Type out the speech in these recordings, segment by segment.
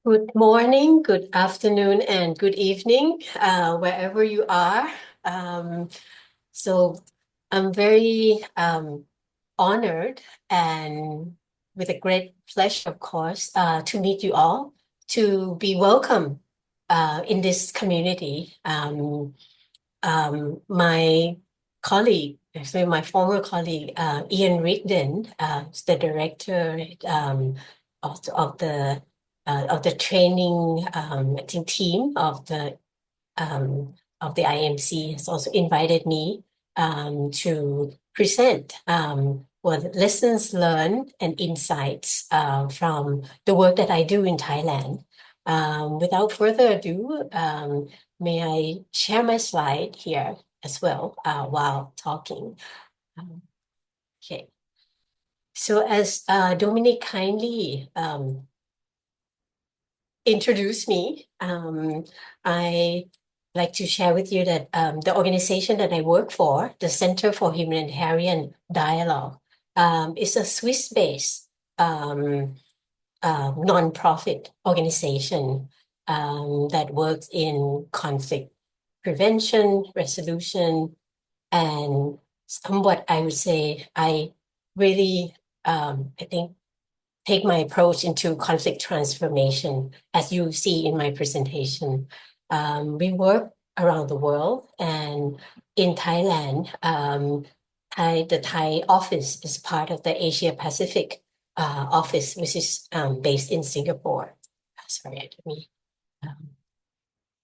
Good morning, good afternoon, and good evening, wherever you are. Um, so I'm very honored and with a great pleasure, of course, to meet you all, to be welcome in this community. My colleague, actually my former colleague, Ian Rigdon, is the director of the training I think team of the IMC, has also invited me to present lessons learned and insights from the work that I do in Thailand. Without further ado, may I share my slide here as well while talking? Um, okay. So as Dominic kindly introduced me, I like to share with you that the organization that I work for, the Center for Humanitarian Dialogue, is a Swiss-based nonprofit organization that works in conflict prevention, resolution, and somewhat, I would say, I really, I think, take my approach into conflict transformation, as you see in my presentation. We work around the world, and in Thailand, the Thai office is part of the Asia Pacific office, which is based in Singapore. Sorry, let me.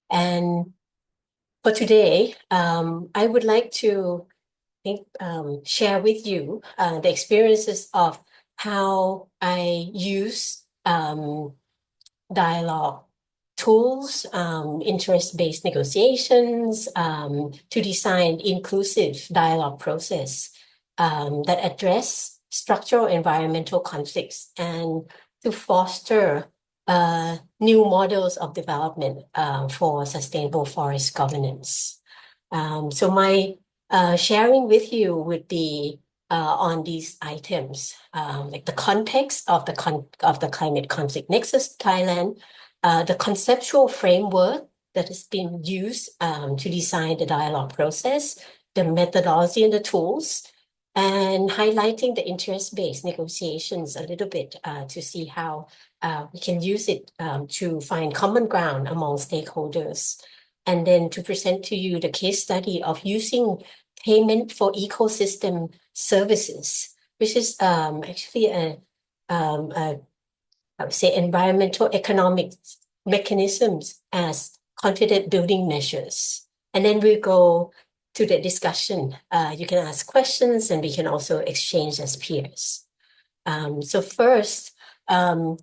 And for today, I would like to share with you the experiences of how I use dialogue tools, interest-based negotiations to design inclusive dialogue process that address structural environmental conflicts and to foster new models of development for sustainable forest governance. So my sharing with you would be on these items, like the context of the climate conflict nexus Thailand, the conceptual framework that has been used to design the dialogue process, the methodology and the tools, and highlighting the interest-based negotiations a little bit to see how we can use it to find common ground among stakeholders. And then to present to you the case study of using payment for ecosystem services, which is actually I would say environmental economic mechanisms as confident building measures. And then we go to the discussion. You can ask questions and we can also exchange as peers. So first, can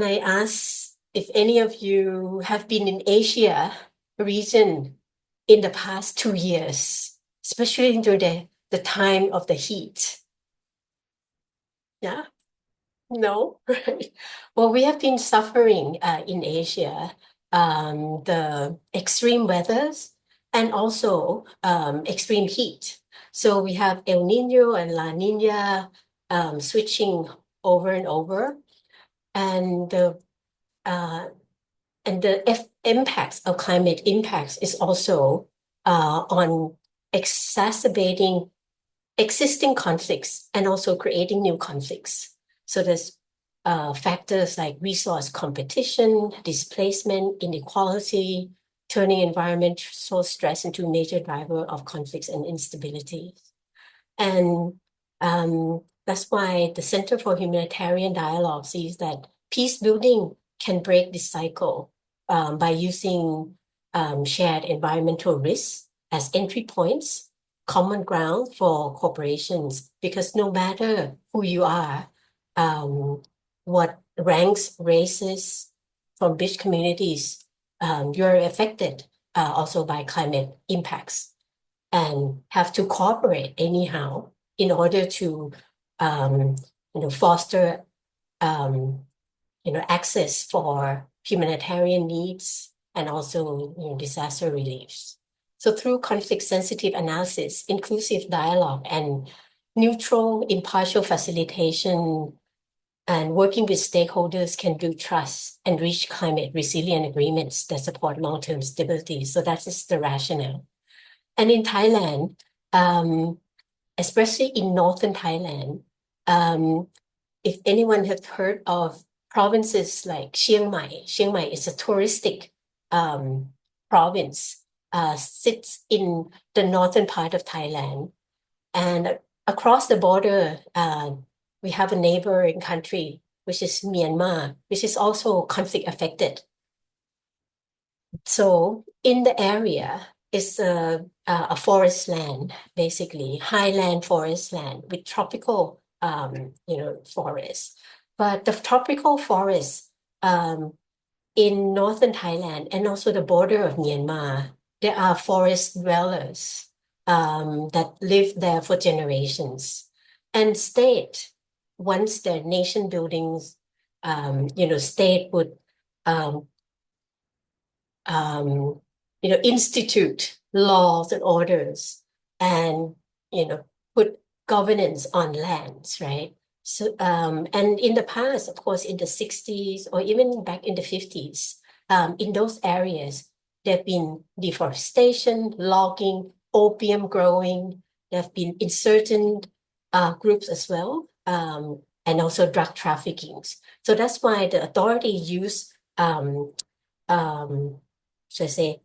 I ask if any of you have been in Asia region in the past 2 years, especially during the time of the heat? Yeah? No? Right. Well, we have been suffering in Asia the extreme weathers and also extreme heat. So we have El Nino and La Nina switching over and over. And the impacts of climate impacts is also on exacerbating existing conflicts and also creating new conflicts. So there's factors like resource competition, displacement, inequality, turning environmental stress into a major driver of conflicts and instability. And that's why the Center for Humanitarian Dialogue sees that peace building can break this cycle by using shared environmental risks as entry points, common ground for corporations, because no matter who you are, what ranks, races, from which communities, you're affected also by climate impacts and have to cooperate anyhow in order to foster access for humanitarian needs and also disaster relief. So through conflict-sensitive analysis, inclusive dialogue, and neutral, impartial facilitation, and working with stakeholders can build trust and reach climate resilient agreements that support long-term stability. So that is the rationale. And in Thailand, especially in Northern Thailand, if anyone has heard of provinces like Chiang Mai is a touristic province, sits in the northern part of Thailand. And across the border, we have a neighboring country, which is Myanmar, which is also conflict affected. So in the area is a forest land, basically highland forest land with tropical, forests. But the tropical forests in northern Thailand and also the border of Myanmar, there are forest dwellers that live there for generations. And once the nation buildings, state would um, institute laws and orders and, put governance on lands, right? So, and in the past, of course, in the 60s or even back in the 50s, in those areas, there have been deforestation, logging, opium growing. There have been insurgent groups as well, and also drug trafficking. So that's why the authority use should I say,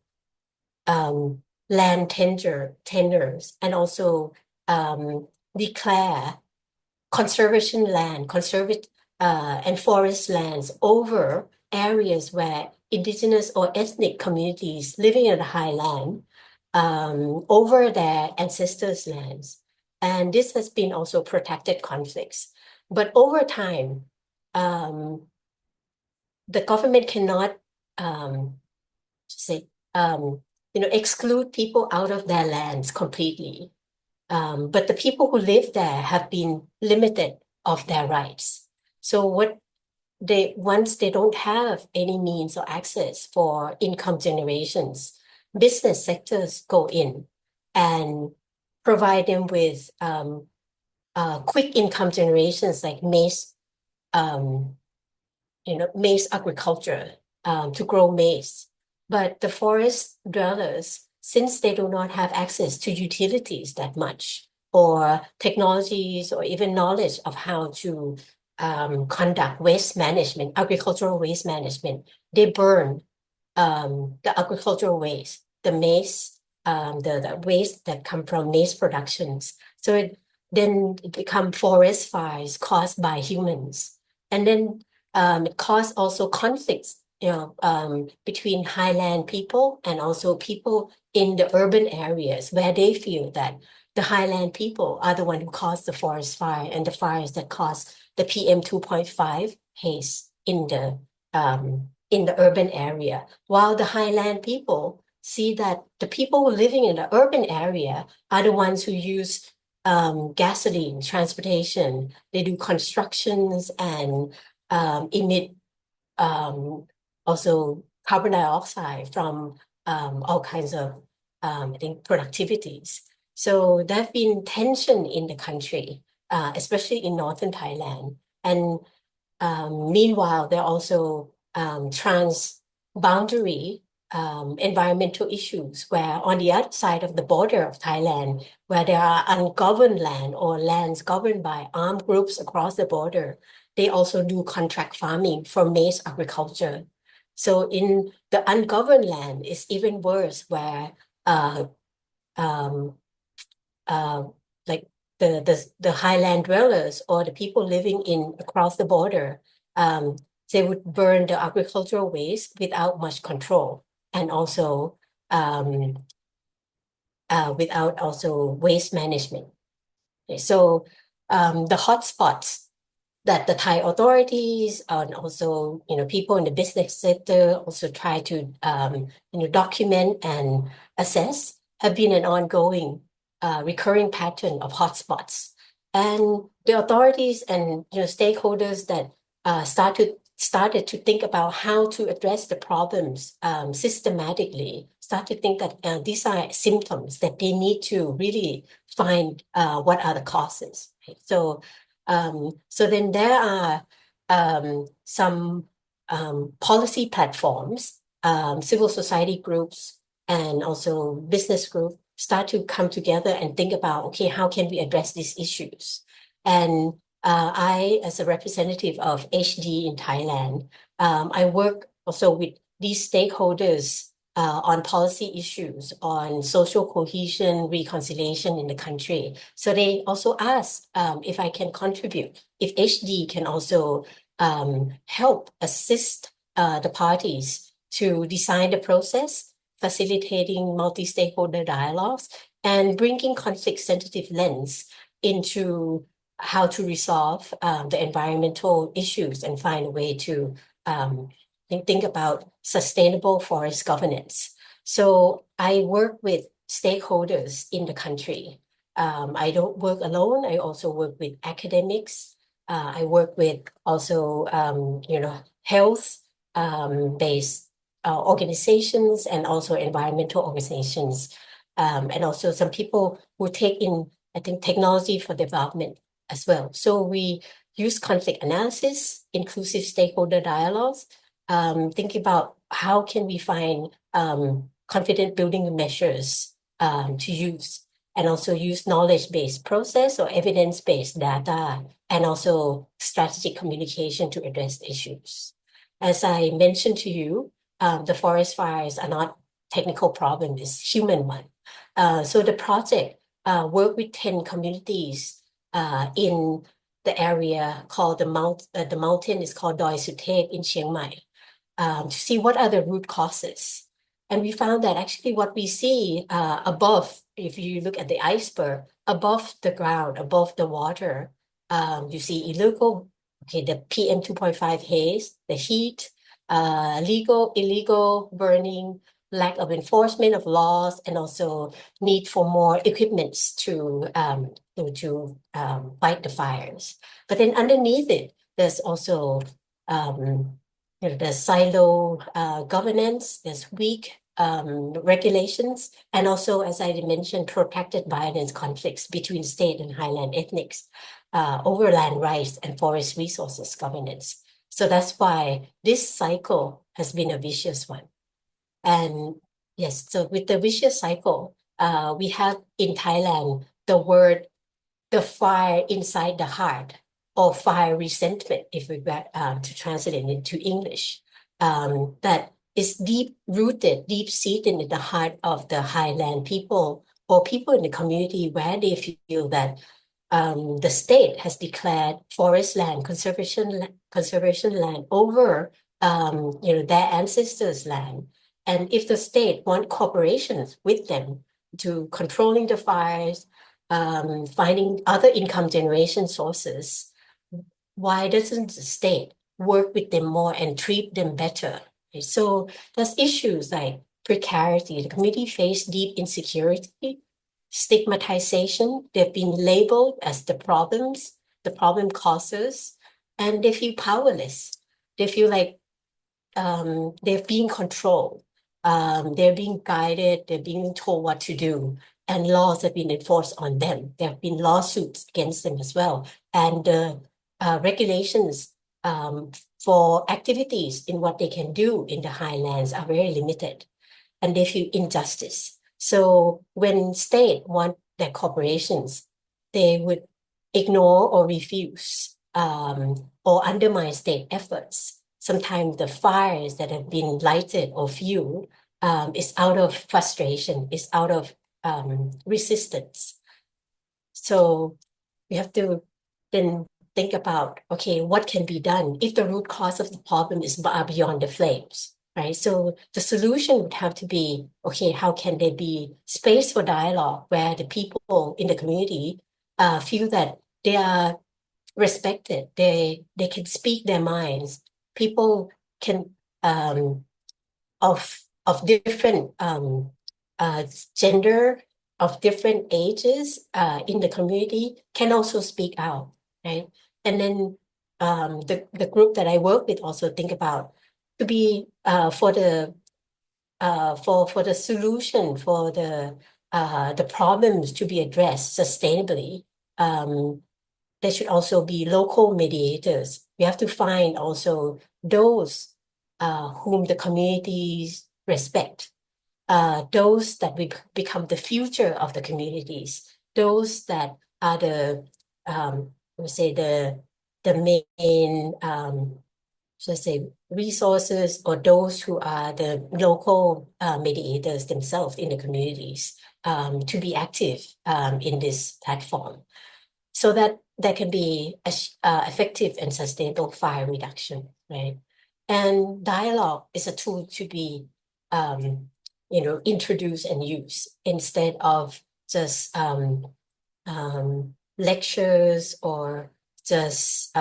land tenures and also declare conservation land, and forest lands over areas where indigenous or ethnic communities living in the highland over their ancestors' lands. And this has been also protected conflicts. But over time, the government cannot say exclude people out of their lands completely. But the people who live there have been limited of their rights. So once they don't have any means or access for income generations, business sectors go in and provide them with quick income generations like maize agriculture to grow maize. But the forest dwellers, since they do not have access to utilities that much, or technologies, or even knowledge of how to conduct waste management, agricultural waste management, they burn the agricultural waste, the maize, the waste that come from maize productions. So it become forest fires caused by humans. And then it caused also conflicts, between highland people and also people in the urban areas where they feel that the highland people are the one who caused the forest fire and the fires that cause the PM 2.5 haze in the urban area, while the highland people see that the people living in the urban area are the ones who use gasoline transportation. They do constructions and emit also carbon dioxide from all kinds of I think productivities. So there have been tension in the country, especially in northern Thailand. And meanwhile, there are also trans-boundary environmental issues where on the other side of the border of Thailand, where there are ungoverned land or lands governed by armed groups across the border, they also do contract farming for maize agriculture. So in the ungoverned land, it's even worse where um, like the highland dwellers or the people living in across the border, they would burn the agricultural waste without much control and also without also waste management. Okay, so the hotspots that the Thai authorities and also people in the business sector also try to document and assess have been an ongoing recurring pattern of hotspots. And the authorities and stakeholders that started to think about how to address the problems systematically, start to think that these are symptoms that they need to really find what are the causes. Right? So then there are some policy platforms, civil society groups, and also business groups start to come together and think about, okay, how can we address these issues? And I, as a representative of HD in Thailand, I work also with these stakeholders on policy issues, on social cohesion, reconciliation in the country. So they also ask if I can contribute, if HD can also help assist the parties to design the process, facilitating multi-stakeholder dialogues, and bringing conflict-sensitive lens into how to resolve the environmental issues and find a way to think about sustainable forest governance. So I work with stakeholders in the country. I don't work alone. I also work with academics. I work with also, health based organizations and also environmental organizations. And also some people who take in, I think, technology for development as well. So we use conflict analysis, inclusive stakeholder dialogues, thinking about how can we find confidence building measures to use, and also use knowledge-based process or evidence-based data, and also strategic communication to address issues. As I mentioned to you, the forest fires are not technical problem, it's human one. So the project worked with 10 communities in the area called the mountain is called Doi Suthep in Chiang Mai, to see what are the root causes. And we found that actually what we see above, if you look at the iceberg, above the ground, above the water, you see the PM 2.5 haze, the heat, illegal burning, lack of enforcement of laws, and also need for more equipments to fight the fires. But then underneath it, there's also there's silo governance, there's weak regulations, and also, as I mentioned, protracted violence conflicts between state and highland ethnics over land rights and forest resources governance. So that's why this cycle has been a vicious one. And yes, so with the vicious cycle, we have in Thailand the word, the fire inside the heart, or fire resentment, if we were to translate it into English, that is deep-rooted, deep-seated in the heart of the highland people or people in the community, where they feel that the state has declared forest land, conservation land over their ancestors' land. And if the state want corporations with them to controlling the fires, finding other income generation sources, why doesn't the state work with them more and treat them better? Okay, so there's issues like precarity. The community face deep insecurity, stigmatization. They've been labeled as the problem causers, and they feel powerless. They feel like they're being controlled. They're being guided. They're being told what to do, and laws have been enforced on them. There have been lawsuits against them as well, and the regulations for activities in what they can do in the highlands are very limited, and they feel injustice. So when state want their corporations, they would ignore or refuse or undermine state efforts. Sometimes the fires that have been lighted or fueled is out of frustration, is out of resistance. So we have to then think about, okay, what can be done if the root cause of the problem is beyond the flames, right? So the solution would have to be, okay, how can there be space for dialogue where the people in the community feel that they are respected, they can speak their minds. People can of different gender, of different ages in the community can also speak out, right? And then the group that I work with also think about to be for the solution, for the problems to be addressed sustainably. there should also be local mediators. We have to find also those whom the communities respect, those that will become the future of the communities, those that are we say the main should I say resources, or those who are the local mediators themselves in the communities, to be active in this platform, so that there can be effective and sustainable fire reduction, right? And dialogue is a tool to be, introduced and used instead of just lectures or just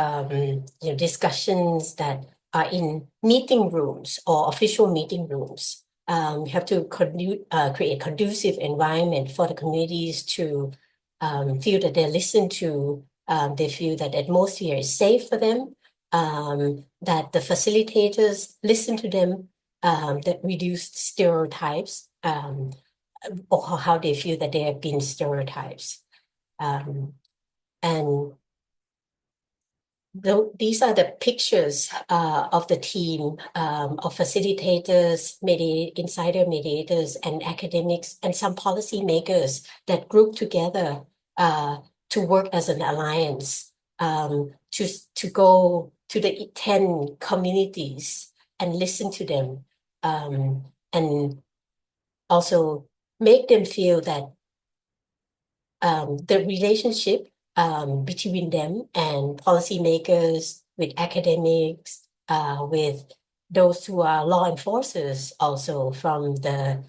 discussions that are in meeting rooms or official meeting rooms. We have to create a conducive environment for the communities to feel that they're listened to, they feel that the atmosphere is safe for them, that the facilitators listen to them, that reduce stereotypes, or how they feel that they have been stereotypes. And these are the pictures of the team of facilitators, insider mediators, and academics, and some policymakers that group together to work as an alliance, to go to the 10 communities and listen to them, and also make them feel that the relationship between them and policymakers, with academics, with those who are law enforcers, also from the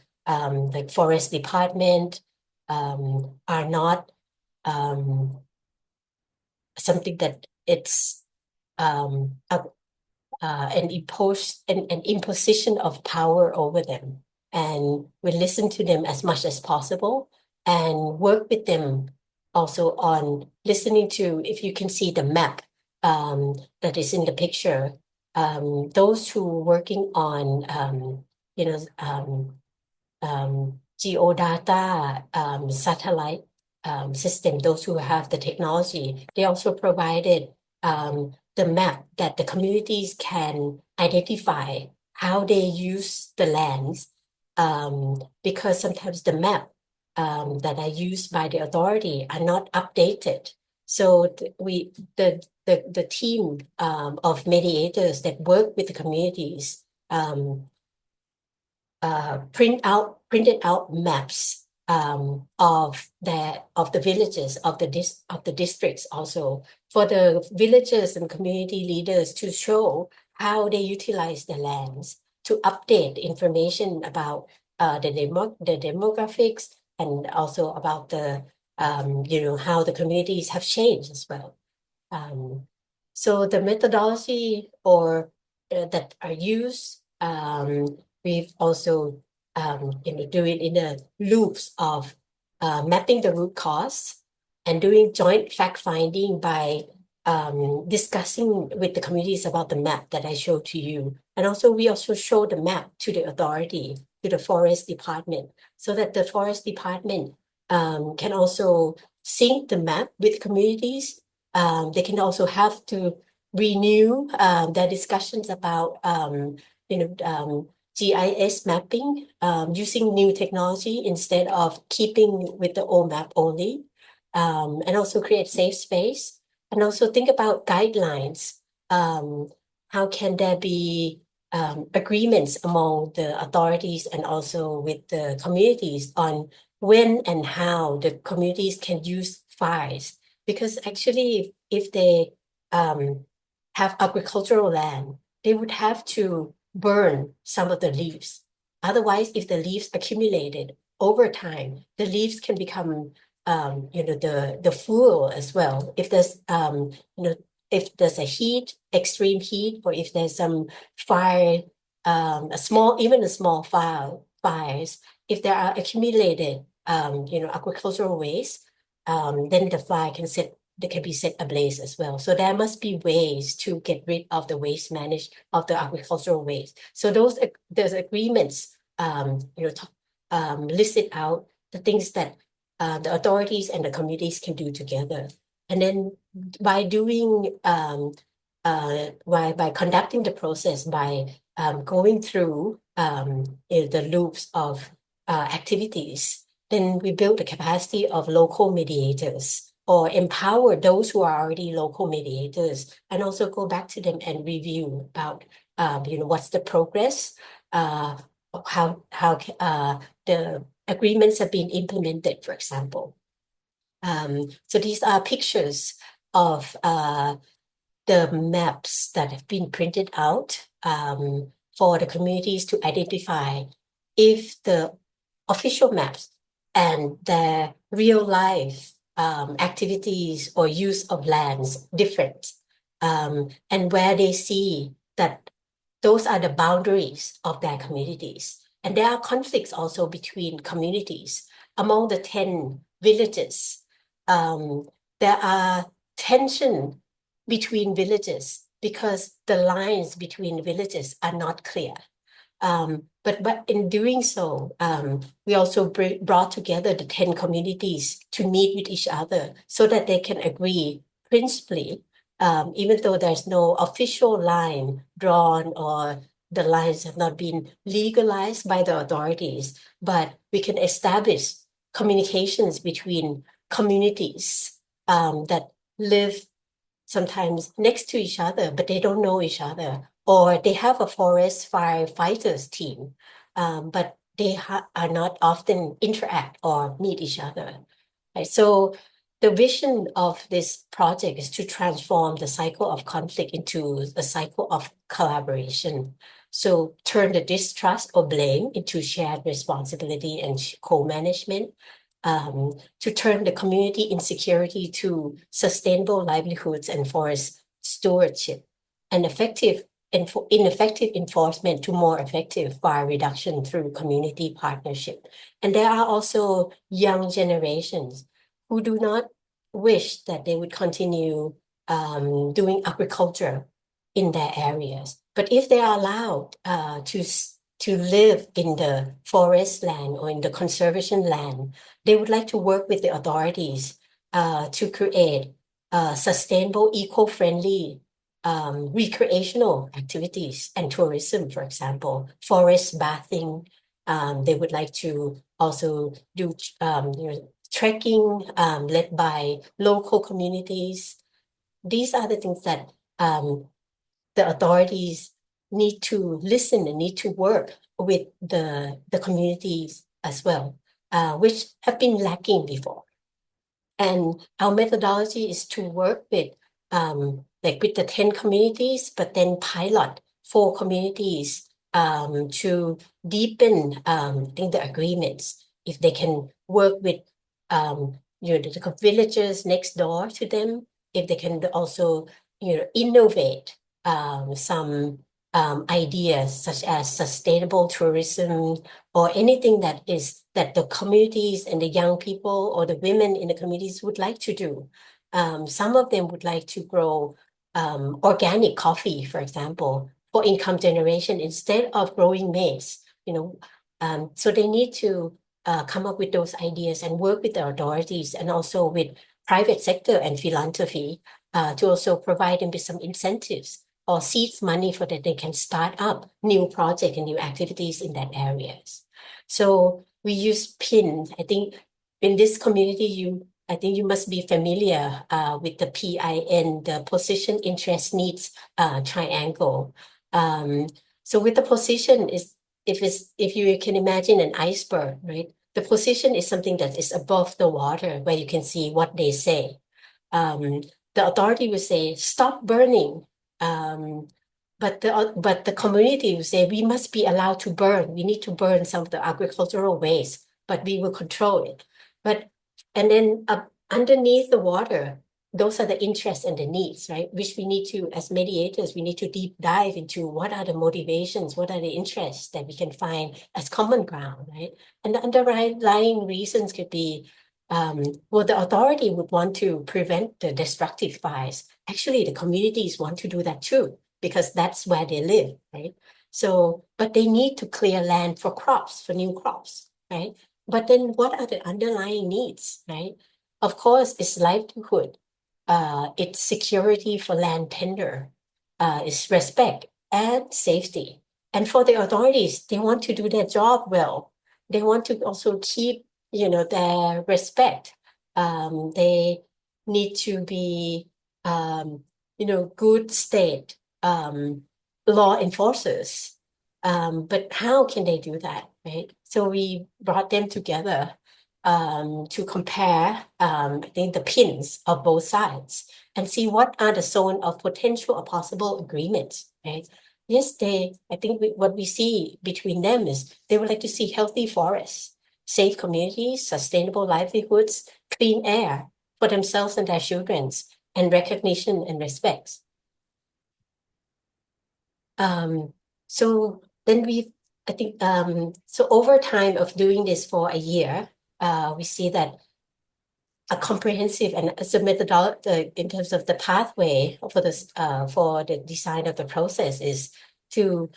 forest department, are not something that it's an imposition of power over them. And we listen to them as much as possible and work with them also on listening to, if you can see the map that is in the picture, those who are working on, geodata satellite system, those who have the technology, they also provided the map that the communities can identify how they use the lands, because sometimes the map that are used by the authority are not updated. So the team of mediators that work with the communities printed out maps of the villages, of the districts, also for the villagers and community leaders to show how they utilize the lands, to update information about the demographics, and also about the how the communities have changed as well. So the methodology that are used, we've also do it in the loops of mapping the root cause and doing joint fact finding by discussing with the communities about the map that I showed to you. And also we also show the map to the authority, to the forest department, so that the forest department can also sync the map with communities. They can also have to renew their discussions about GIS mapping using new technology instead of keeping with the old map only, and also create safe space, and also think about guidelines. How can there be agreements among the authorities and also with the communities on when and how the communities can use fires? Because actually, if they have agricultural land, they would have to burn some of the leaves. Otherwise, if the leaves accumulated over time, the leaves can become the fuel as well. If there's if there's a extreme heat, or if there's some fire, even a small fires, if there are accumulated agricultural waste, then the fire they can be set ablaze as well. So there must be ways to get rid of the waste of the agricultural waste. So those agreements listed out the things that the authorities and the communities can do together. And then by doing by conducting the process, by going through the loops of activities, then we build the capacity of local mediators or empower those who are already local mediators, and also go back to them and review about what's the progress, how the agreements have been implemented, for example. So these are pictures of the maps that have been printed out for the communities to identify if the official maps and the real life activities or use of lands different, and where they see that those are the boundaries of their communities. And there are conflicts also between communities. Among the 10 villages, there are tension between villages because the lines between villages are not clear. But in doing so, we also brought together the 10 communities to meet with each other so that they can agree principally, even though there's no official line drawn or the lines have not been legalized by the authorities, but we can establish communications between communities that live sometimes next to each other, but they don't know each other, or they have a forest firefighters team, but they are not often interact or meet each other. Right? So the vision of this project is to transform the cycle of conflict into a cycle of collaboration. So turn the distrust or blame into shared responsibility and co-management, to turn the community insecurity to sustainable livelihoods and forest stewardship, and ineffective enforcement to more effective fire reduction through community partnership. And there are also young generations who do not wish that they would continue doing agriculture in their areas. But if they are allowed to live in the forest land or in the conservation land, they would like to work with the authorities to create sustainable, eco-friendly recreational activities and tourism, for example, forest bathing. They would like to also do trekking led by local communities. These are the things that the authorities need to listen and need to work with the communities as well, which have been lacking before. And our methodology is to work with with the 10 communities, but then pilot 4 communities to deepen the agreements. If they can work with the villagers next door to them, if they can also innovate some ideas such as sustainable tourism or anything that the communities and the young people or the women in the communities would like to do. Some of them would like to grow organic coffee, for example, for income generation instead of growing maize. So they need to come up with those ideas and work with the authorities and also with private sector and philanthropy to also provide them with some incentives or seeds money for that they can start up new projects and new activities in that areas. So we use PIN. I think in this community, I think you must be familiar with the PIN, the position, interest, needs triangle. So with the position if you can imagine an iceberg, right? The position is something that is above the water where you can see what they say. The authority will say, stop burning. But the community will say, we must be allowed to burn. We need to burn some of the agricultural waste, but we will control it. And then underneath the water, those are the interests and the needs, right? Which we need to, as mediators, we need to deep dive into what are the motivations, what are the interests that we can find as common ground, right? And the underlying reasons could be, well, the authority would want to prevent the destructive fires. Actually, the communities want to do that too, because that's where they live, right? So, but they need to clear land for crops, for new crops, right? But then what are the underlying needs, right? Of course, it's livelihood. its security for land tenure, its respect and safety. And for the authorities, they want to do their job well. They want to also keep, their respect. They need to be, good state law enforcers. But how can they do that, right? So we brought them together to compare, I think, the pins of both sides and see what are the zone of potential or possible agreements, right? Yes, I think what we see between them is they would like to see healthy forests, safe communities, sustainable livelihoods, clean air for themselves and their children, and recognition and respect. So then I think, so over time of doing this for a year, we see that a comprehensive and as a methodology in terms of the pathway for this for the design of the process is to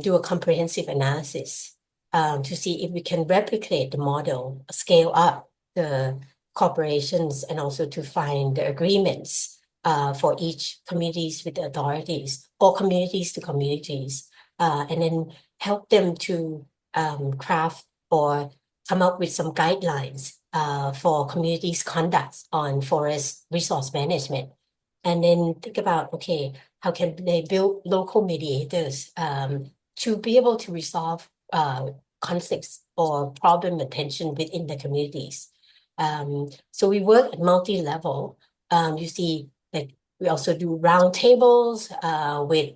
do a comprehensive analysis to see if we can replicate the model, scale up the corporations, and also to find the agreements for each communities with the authorities or communities to communities, and then help them to craft or come up with some guidelines for communities' conduct on forest resource management. And then think about, okay, how can they build local mediators to be able to resolve conflicts or problem and tension within the communities. So we work at multi-level. You see, like we also do roundtables with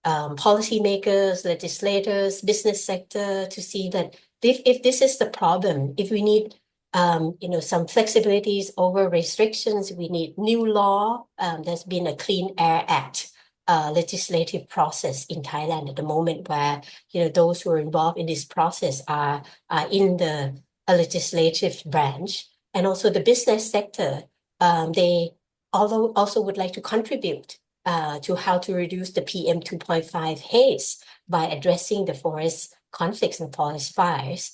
policymakers, legislators, business sector to see that if this is the problem, if we need some flexibilities over restrictions, we need new law. There's been a Clean Air Act legislative process in Thailand at the moment where those who are involved in this process are in the legislative branch, and also the business sector. They also would like to contribute to how to reduce the PM 2.5 haze by addressing the forest conflicts and forest fires.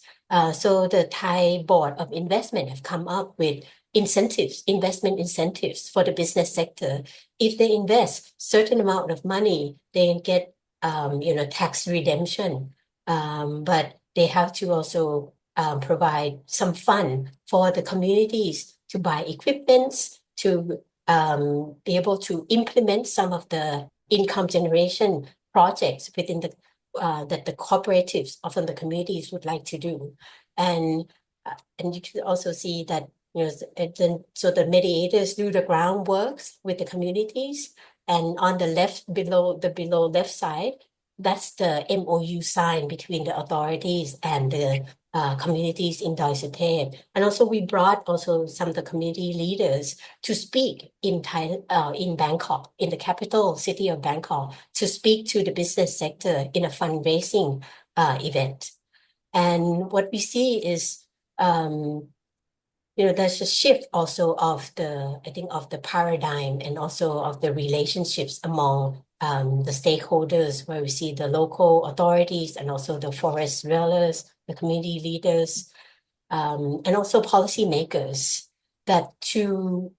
So the Thai Board of Investment have come up with investment incentives for the business sector. If they invest certain amount of money, they get, tax redemption. But they have to also provide some fund for the communities to buy equipments, to be able to implement some of the income generation projects within that the cooperatives, often the communities, would like to do. And you can also see that so the mediators do the groundwork with the communities, and on the below left side, that's the MOU sign between the authorities and the communities in Doi Suthep. And also we brought also some of the community leaders to speak in Bangkok, in the capital city of Bangkok, to speak to the business sector in a fundraising event. And what we see is, there's a shift also of the paradigm and also of the relationships among the stakeholders, where we see the local authorities and also the forest dwellers, the community leaders, and also policymakers, that to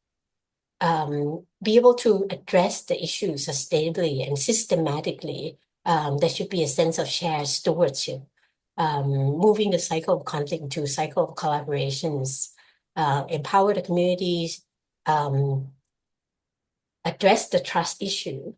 be able to address the issue sustainably and systematically, there should be a sense of shared stewardship, moving the cycle of conflict into a cycle of collaborations, empower the communities, address the trust issue,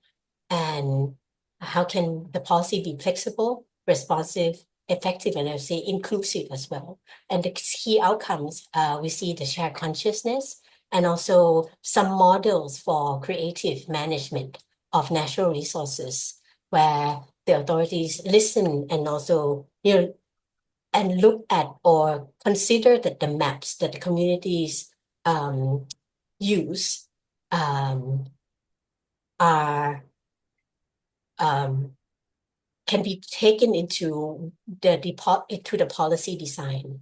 and how can the policy be flexible, responsive, effective, and I would say inclusive as well. And the key outcomes, we see the shared consciousness and also some models for creative management of natural resources, where the authorities listen and also, and look at or consider that the maps that the communities use are can be taken into the policy design,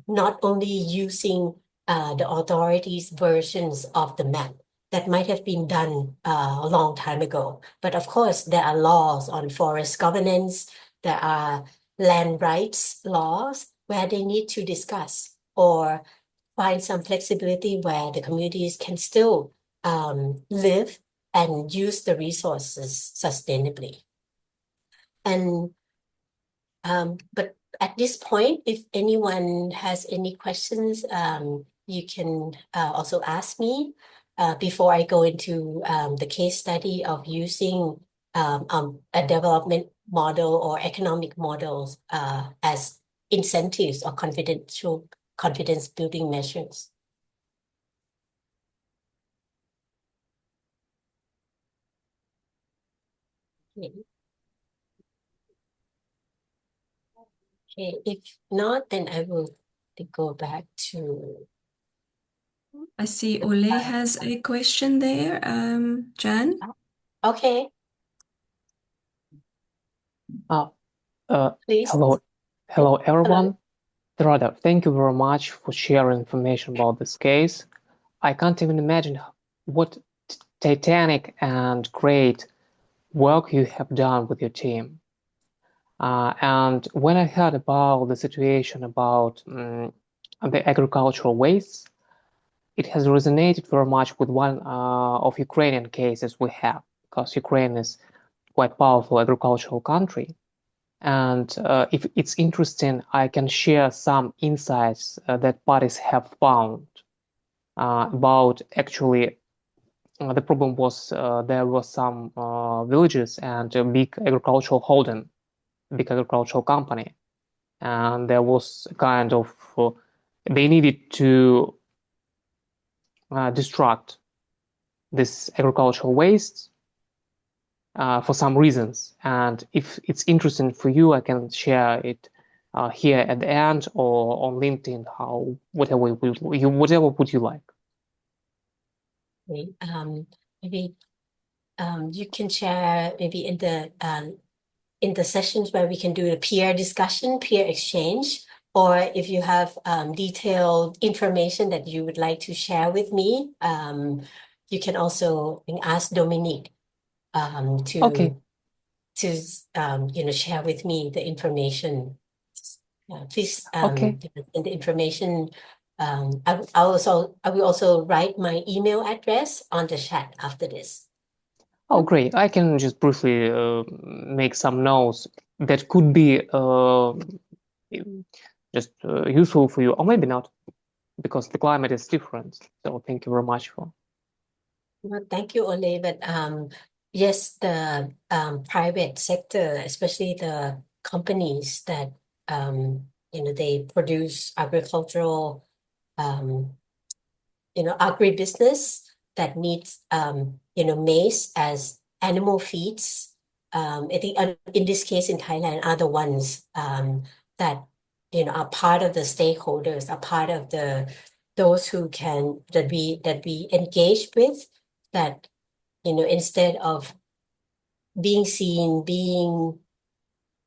not only using the authorities' versions of the map that might have been done a long time ago. But of course, there are laws on forest governance, there are land rights laws where they need to discuss or find some flexibility where the communities can still live and use the resources sustainably. And but at this point, if anyone has any questions, you can also ask me before I go into the case study of using a development model or economic models as incentives or confidence building measures. Okay. Okay, if not, then I will go back to. I see Ole has a question there. Jan? Okay, please. Hello everyone. Hello. Theerada, thank you very much for sharing information about this case. I can't even imagine what titanic and great work you have done with your team. And when I heard about the situation about the agricultural wastes, it has resonated very much with one of Ukrainian cases we have, because Ukraine is quite powerful agricultural country. And if it's interesting, I can share some insights that parties have found about actually the problem was there were some villages and a big agricultural holding, big agricultural company, and there was a kind of they needed to destruct this agricultural waste for some reasons. And if it's interesting for you, I can share it here at the end or on LinkedIn, whatever would you like. Okay. Maybe you can share maybe in the sessions where we can do a peer discussion, peer exchange, or if you have detailed information that you would like to share with me, you can also ask Dominique Okay. to share with me the information. Please Okay. in the information. I will also write my email address on the chat after this. Oh, great. I can just briefly make some notes that could be just useful for you, or maybe not, because the climate is different. So thank you very much for. Well, thank you, Ole. But yes, the private sector, especially the companies that they produce agricultural agribusiness that needs maize as animal feeds. I think in this case in Thailand are the ones that are part of the stakeholders, are part of those who can that we engage with, that instead of being seen, being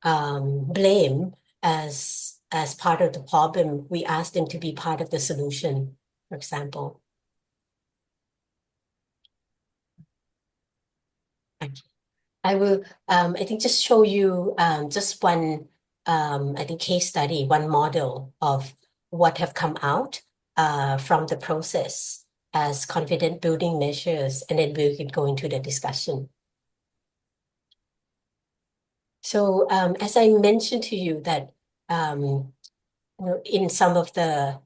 blamed as part of the problem, we ask them to be part of the solution, for example. I will, I think, just show you just one, I think, case study, one model of what have come out from the process as confidence building measures, and then we can go into the discussion. So as I mentioned to you that in some of the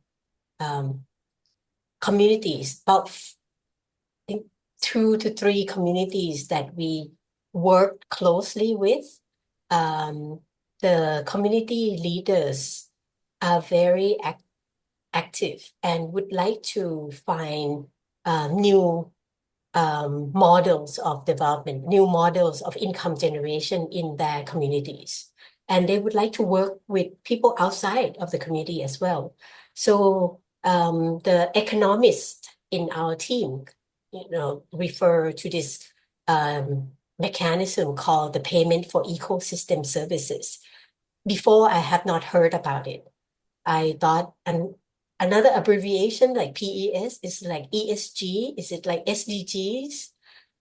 communities, about I think 2 to 3 communities that we work closely with, the community leaders are very active and would like to find new models of development, new models of income generation in their communities. And they would like to work with people outside of the community as well. So the economists in our team, refer to this mechanism called the payment for ecosystem services. Before, I have not heard about it. I thought another abbreviation like PES is like ESG. Is it like SDGs?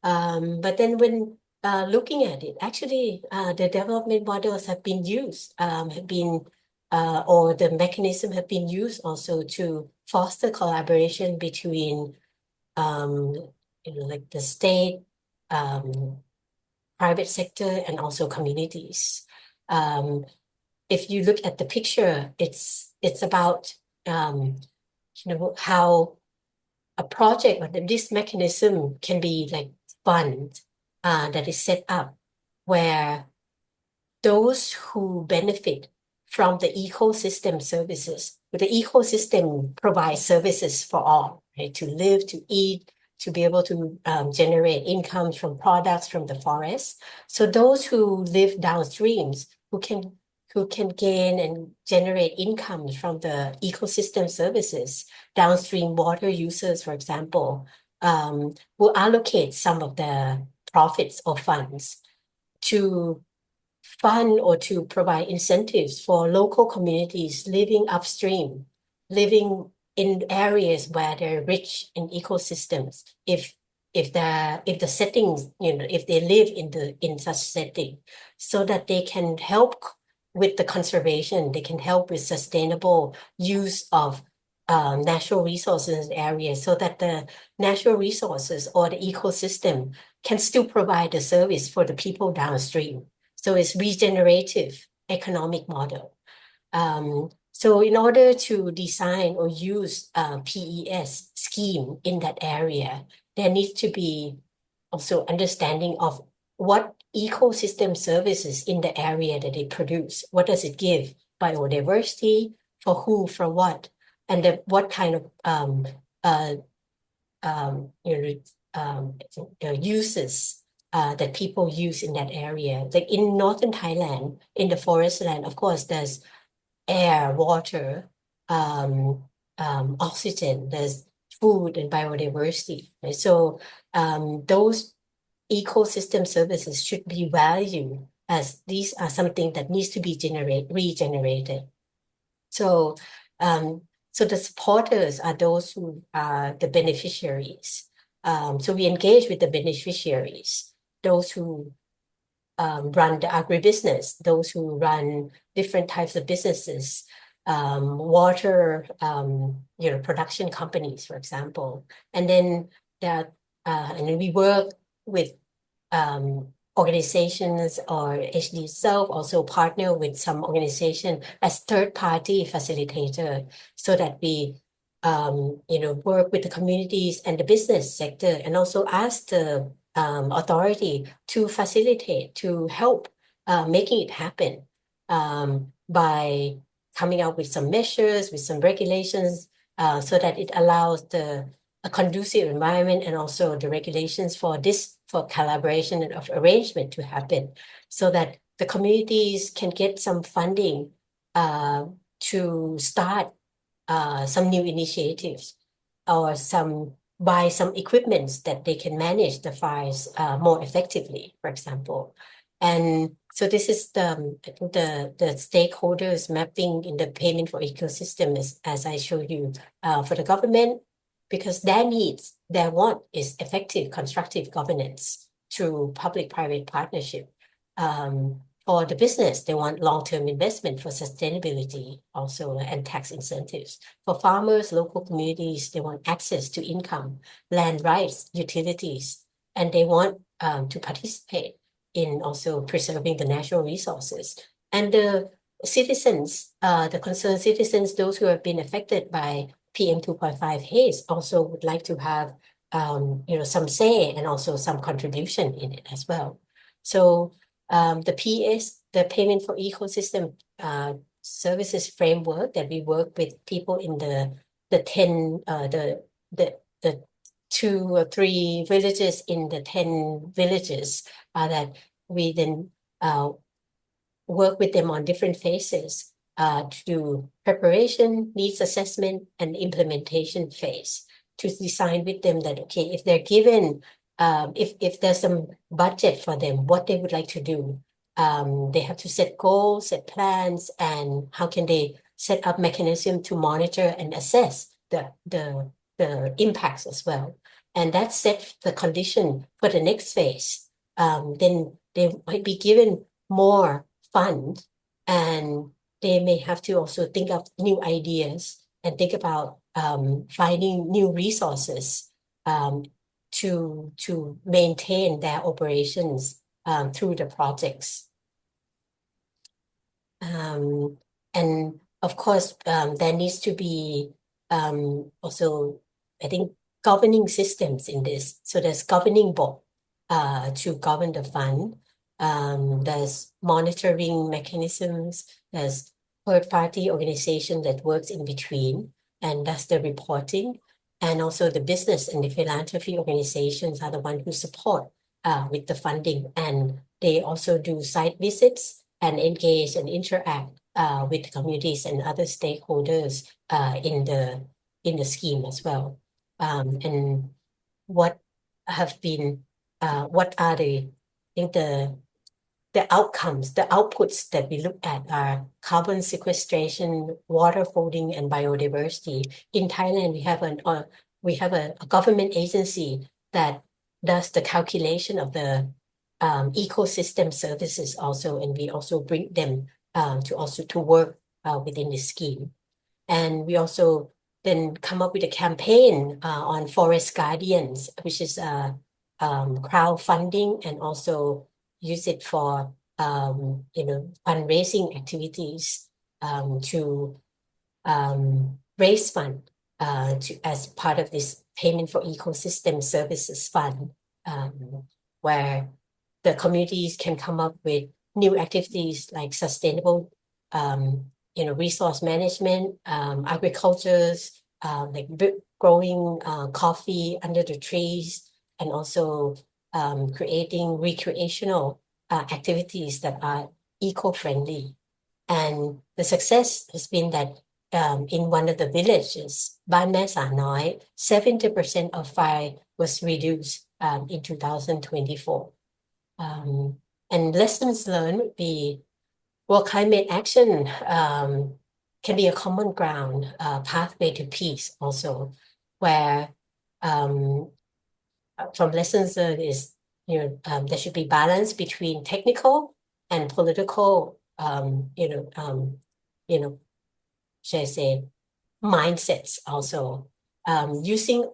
But then when looking at it, actually, the development models have been used, or the mechanism have been used also to foster collaboration between like the state, private sector, and also communities. If you look at the picture, it's about how a project or this mechanism can be like fund that is set up where those who benefit from the ecosystem services, the ecosystem provides services for all, right? To live, to eat, to be able to generate income from products from the forest. So those who live downstreams, who can gain and generate income from the ecosystem services, downstream water users, for example, will allocate some of the profits or funds to fund or to provide incentives for local communities living upstream, living in areas where they're rich in ecosystems. If the settings, if they live in such setting, so that they can help with the conservation, they can help with sustainable use of natural resources in areas, so that the natural resources or the ecosystem can still provide the service for the people downstream. So it's regenerative economic model. So in order to design or use PES scheme in that area, there needs to be also understanding of what ecosystem services in the area that they produce. What does it give? Biodiversity, for who, for what, and what kind of uses that people use in that area. Like in Northern Thailand, in the forest land, of course, there's air, water, oxygen, there's food and biodiversity. Right? So those ecosystem services should be valued as these are something that needs to be regenerated. So the supporters are those who are the beneficiaries. So we engage with the beneficiaries, those who run the agribusiness, those who run different types of businesses, water, production companies, for example. And then we work with organizations, or HD itself also partner with some organization as third-party facilitator, so that we work with the communities and the business sector, and also ask the authority to facilitate, to help making it happen by coming out with some measures, with some regulations, so that it allows a conducive environment, and also the regulations for collaboration and of arrangement to happen, so that the communities can get some funding to start some new initiatives, or buy some equipments that they can manage the fires more effectively, for example. And so this is the stakeholders mapping in the payment for ecosystem, as I showed you, for the government, because their want is effective, constructive governance through public-private partnership. For the business, they want long-term investment for sustainability also, and tax incentives. For farmers, local communities, they want access to income, land rights, utilities, and they want to participate in also preserving the natural resources. And the citizens, the concerned citizens, those who have been affected by PM 2.5 haze, also would like to have some say and also some contribution in it as well. So the PS, the payment for ecosystem services framework, that we work with people in the 2 or 3 villages in the 10 villages, that we then work with them on different phases to do preparation, needs assessment, and implementation phase, to design with them that, okay, if they're given, if there's some budget for them, what they would like to do, they have to set goals, set plans, and how can they set up mechanism to monitor and assess the impacts as well. And that sets the condition for the next phase. Then they might be given more fund, and they may have to also think of new ideas and think about finding new resources to maintain their operations through the projects. And of course, there needs to be also, I think, governing systems in this. So there's governing board to govern the fund. There's monitoring mechanisms. There's third-party organization that works in between, and that's the reporting. And also the business and the philanthropy organizations are the ones who support with the funding. And they also do site visits and engage and interact with communities and other stakeholders in the scheme as well. And what have been what are I think the outcomes, the outputs that we look at are carbon sequestration, water holding, and biodiversity. In Thailand, we have a government agency that does the calculation of the ecosystem services also, and we also bring them to work within the scheme. And we also then come up with a campaign on forest guardians, which is crowdfunding, and also use it for fundraising activities to raise fund as part of this payment for ecosystem services fund, where the communities can come up with new activities like sustainable resource management, agricultures, like growing coffee under the trees, and also creating recreational activities that are eco-friendly. And the success has been that in one of the villages, Ban Mae Sa Noi, 70% of fire was reduced in 2024. And lessons learned would be, well, climate action can be a common ground pathway to peace also, where from lessons learned is, there should be balance between technical and political, should I say, mindsets also. Using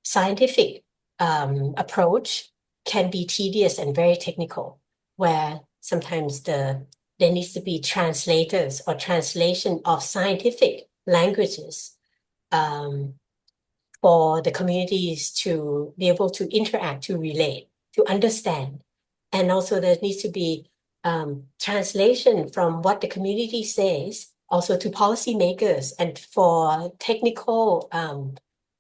scientific approach can be tedious and very technical, where sometimes there needs to be translators or translation of scientific languages for the communities to be able to interact, to relate, to understand. And also there needs to be translation from what the community says also to policymakers and for technical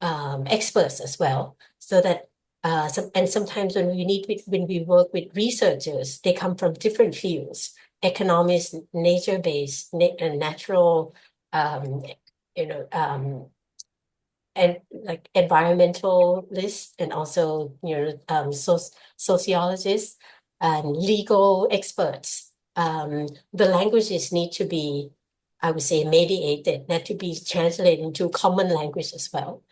experts as well, so that and sometimes when we work with researchers, they come from different fields: economics, nature-based, natural, and like environmentalists, and also sociologists and legal experts. The languages need to be, I would say, mediated, not to be translated into common language as well.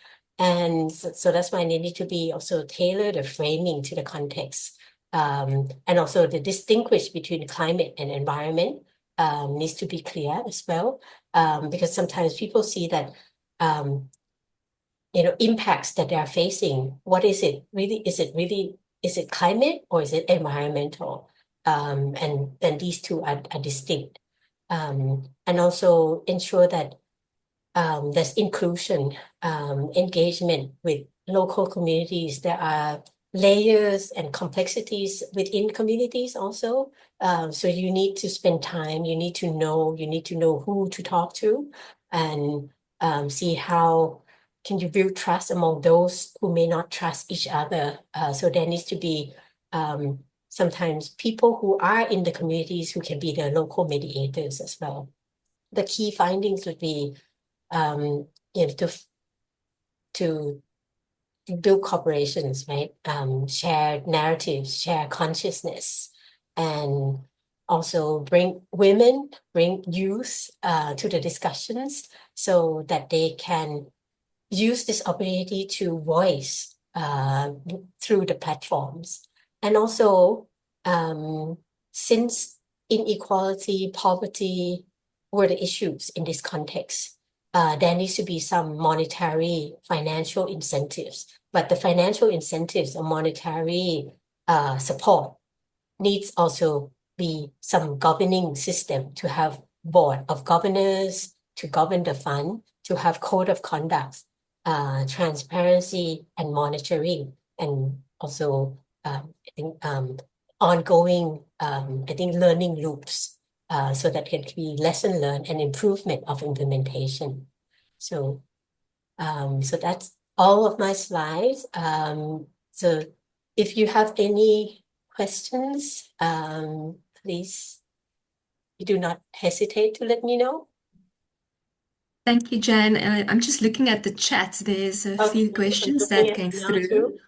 And so that's why they need to be also tailored the framing to the context. And also the distinguish between climate and environment needs to be clear as well. Because sometimes people see that impacts that they are facing. What is it really? Is it climate or is it environmental? And then these two are distinct. And also ensure that there's inclusion, engagement with local communities. There are layers and complexities within communities also. So you need to spend time, you need to know who to talk to, and see how can you build trust among those who may not trust each other. So there needs to be sometimes people who are in the communities who can be the local mediators as well. The key findings would be to build corporations, right? Share narratives, share consciousness, and also bring women, bring youth to the discussions, so that they can use this opportunity to voice through the platforms. And also, since inequality, poverty were the issues in this context, there needs to be some monetary financial incentives, but the financial incentives or monetary support needs also be some governing system to have board of governors to govern the fund, to have code of conduct, transparency and monitoring, and also I think ongoing I think learning loops so that it can be lesson learned and improvement of implementation. So so that's all of my slides. So if you have any questions, please do not hesitate to let me know. Thank you, Jan. I'm just looking at the chat. There's a few I'm questions looking that at came it now through. too.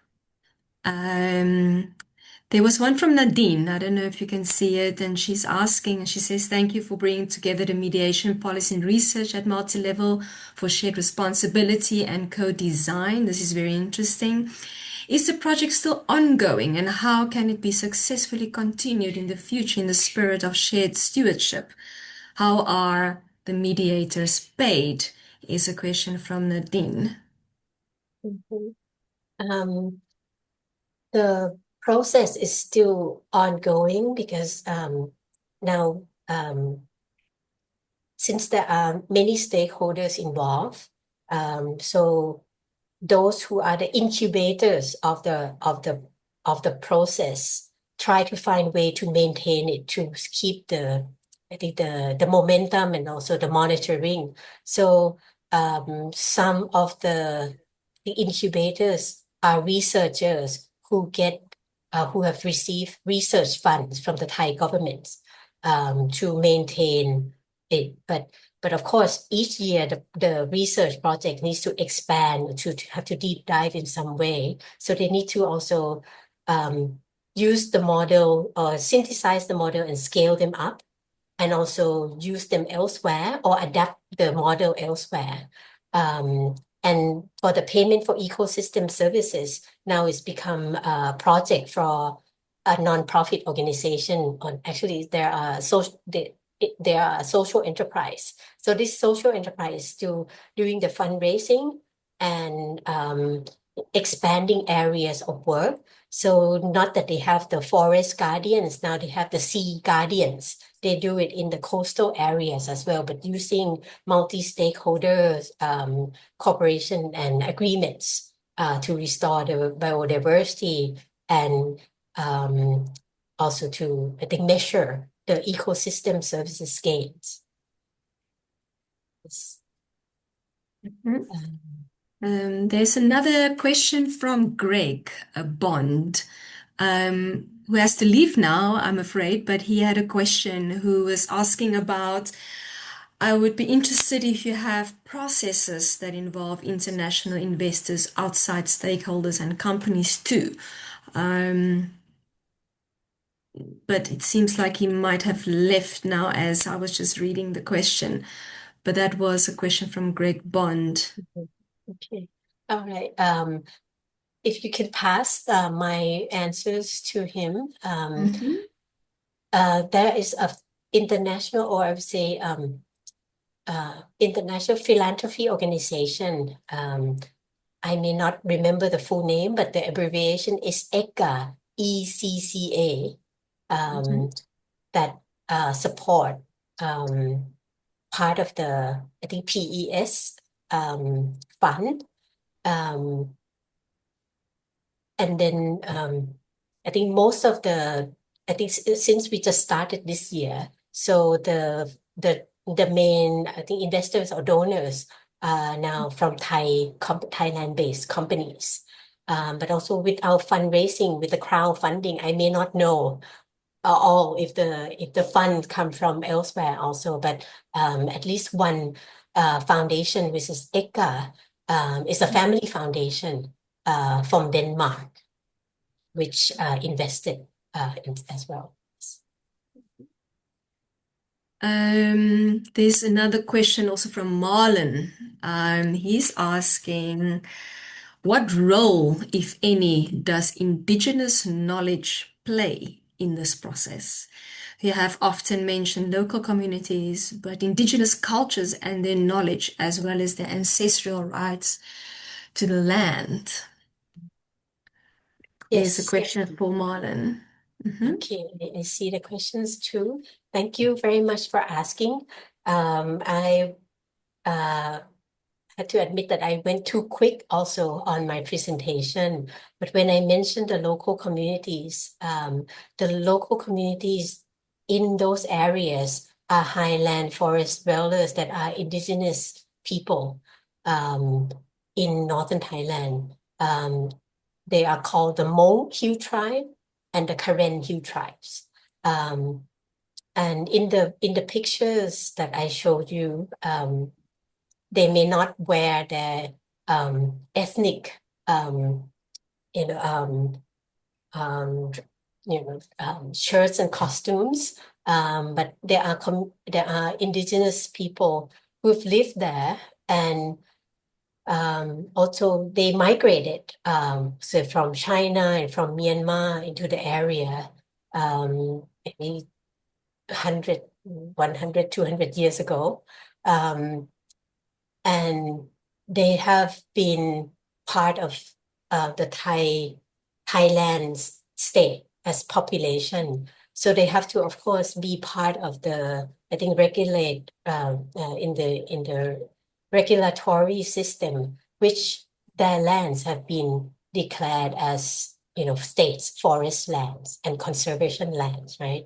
There was one from Nadine. I don't know if you can see it. And she's asking, and she says, thank you for bringing together the mediation policy and research at multi-level for shared responsibility and co-design. This is very interesting. Is the project still ongoing, and how can it be successfully continued in the future in the spirit of shared stewardship? How are the mediators paid? Is a question from Nadine. The process is still ongoing because now since there are many stakeholders involved, so those who are the incubators of the process try to find way to maintain it, to keep the I think the momentum and also the monitoring. So some of the incubators are researchers who who have received research funds from the Thai government to maintain it. But of course, each year the research project needs to expand to have to deep dive in some way. So they need to also use the model or synthesize the model and scale them up, and also use them elsewhere or adapt the model elsewhere. And for the payment for ecosystem services, now it's become a project for a non-profit organization. Actually, they are a social enterprise. So this social enterprise is still doing the fundraising and expanding areas of work. So not that they have the forest guardians, now they have the sea guardians. They do it in the coastal areas as well, but using multi-stakeholders cooperation and agreements to restore the biodiversity and also to, I think, measure the ecosystem services gains. Yes. There's another question from Greg Bond, who has to leave now, I'm afraid, but he had a question who was asking about, I would be interested if you have processes that involve international investors, outside stakeholders, and companies too. But it seems like he might have left now as I was just reading the question. But that was a question from Greg Bond. Okay. All right. If you could pass my answers to him. There is a international, or I would say international philanthropy organization. I may not remember the full name, but the abbreviation is ECCA, ECCA, that support part of the, I think, PES fund. And then I think most of I think since we just started this year, so the main, I think, investors or donors are now from Thailand-based companies. But also with our fundraising, with the crowdfunding, I may not know all if the funds come from elsewhere also, but at least one foundation, which is ECCA, is a family foundation from Denmark, which invested as well. There's another question also from Marlon. He's asking, what role, if any, does indigenous knowledge play in this process. You have often mentioned local communities, but indigenous cultures and their knowledge, as well as their ancestral rights to the land. There's a Yes. question for Marlon. Okay, I see the questions too. Thank you very much for asking. I had to admit that I went too quick also on my presentation. But when I mentioned the local communities in those areas are highland forest dwellers that are indigenous people in Northern Thailand. They are called the Hmong Hill tribe and the Karen Hill tribes. And in the pictures that I showed you, they may not wear their ethnic you know shirts and costumes, but there are indigenous people who've lived there, and also they migrated so from China and from Myanmar into the area maybe 100, 200 years ago. And they have been part of the Thailand's state as population. So they have to, of course, be part of the, I think, regulate in the regulatory system, which their lands have been declared as, states, forest lands and conservation lands, right?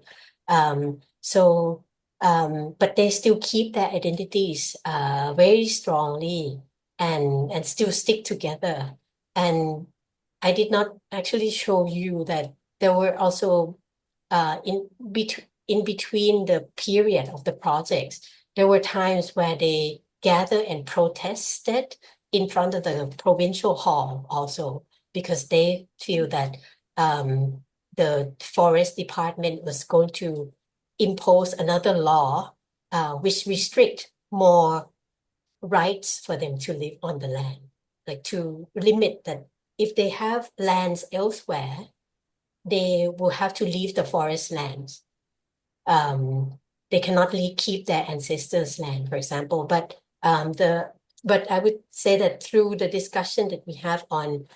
But they still keep their identities very strongly and still stick together. And I did not actually show you that there were also in between the period of the projects, there were times where they gathered and protested in front of the provincial hall also, because they feel that the forest department was going to impose another law which restrict more rights for them to live on the land, like to limit that if they have lands elsewhere, they will have to leave the forest lands. They cannot keep their ancestors' land, for example. But I would say that through the discussion that we have on,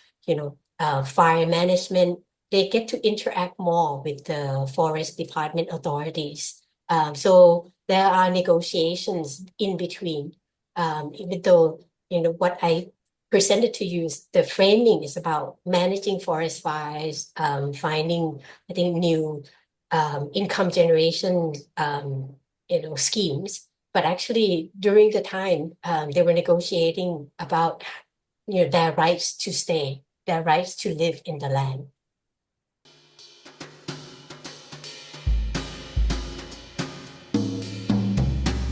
fire management, they get to interact more with the forest department authorities. So there are negotiations in between, even though, what I presented to you is the framing is about managing forest fires, finding, I think, new income generation, schemes. But actually, during the time, they were negotiating about, their rights to stay, their rights to live in the land.